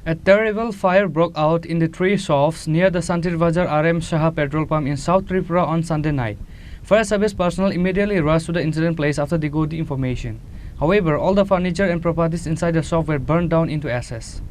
A terrible fire broke out in the three shops near the Shantirbazar Saha petrol pump in South Tripura on Sunday night. Fire service personnel immediately rushed to the incident place after they got the information. However, all the furniture and properties inside the shop were burned down into ashes.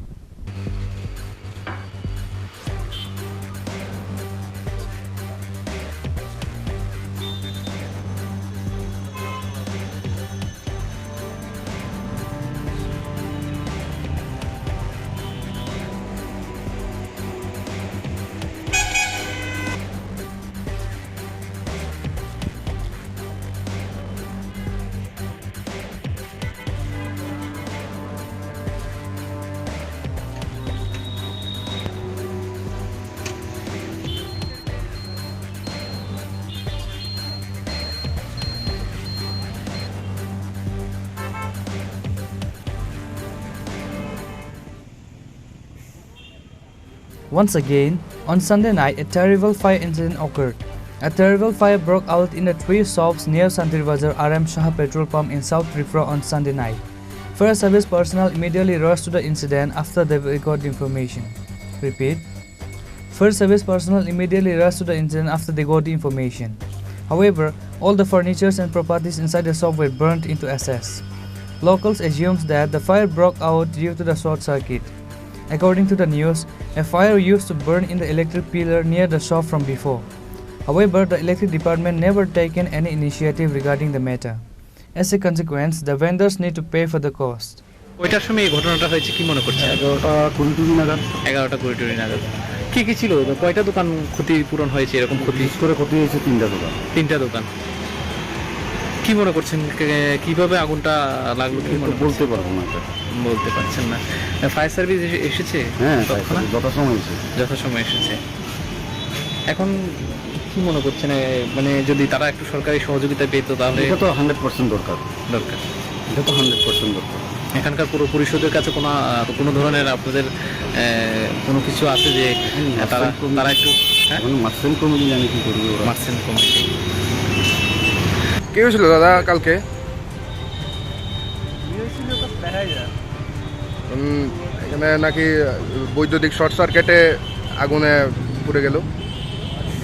Once again, on Sunday night, a terrible fire incident occurred. A terrible fire broke out in the three shops near Shantirbazar Saha petrol pump in South Tripura on Sunday night. Fire service personnel immediately rushed to the incident after they got the information. Repeat. Fire service personnel immediately rushed to the incident after they got the information. However, all the furniture and properties inside the shop were burnt into ashes. Locals assumed that the fire broke out due to the short circuit. According to the news, a fire used to burn in the electric pillar near the shop from before. However, the electric department never taken any initiative regarding the matter. As a consequence, the vendors need to pay for the cost. ওইটার সময় এই ঘটনাটা হয়েছে কি মনে করছেন? 11টা 20 নাগাদ। 11টা 20 নাগাদ। কি ছিল? কয়টা দোকান ক্ষতিপূরণ হয়েছে এরকম ক্ষতি? করে ক্ষতি হয়েছে 3টা দোকান। 3টা দোকান। কি মনে করছেন কিভাবে আগুনটা লাগলো কি মনে বলতে পারবো না এটা। বলতে পারছেন না। ফায়ার সার্ভিস এসেছে? হ্যাঁ, যথাসময়ে এসেছে। এখন কি মনে করছেন মানে যদি তারা একটু সরকারি সহযোগিতা পেত তাহলে? এটা তো 100% দরকার। এটা তো 100% দরকার। এখানকার পুরো পরিষদের কাছে কোনো ধরনের আপনাদের কোনো কিছু আছে যে তারা একটু মার্চেন্ট কমিটি জানি কি করবে ওরা? মার্চেন্ট কমিটি কি হয়েছিল দাদা কালকে? এখানে নাকি বৈদ্যুতিক শর্ট সার্কিটে আগুনে পুড়ে গেল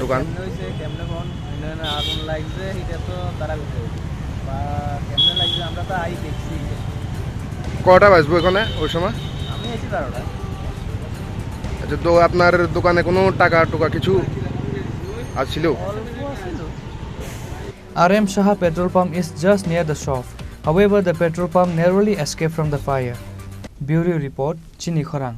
দোকান। আগুন লাগছে এটা তো তারা বা কেমনে লাগছে আমরা তো আই দেখছি। কটা বাজবো এখানে ওই সময়? আমি এসেছি 12টা। আচ্ছা, তো আপনার দোকানে কোনো টাকা টোকা কিছু আসছিল? Saha petrol pump is just near the shop. However, the petrol pump narrowly escaped from the fire. Bureau report, Chini Khorang.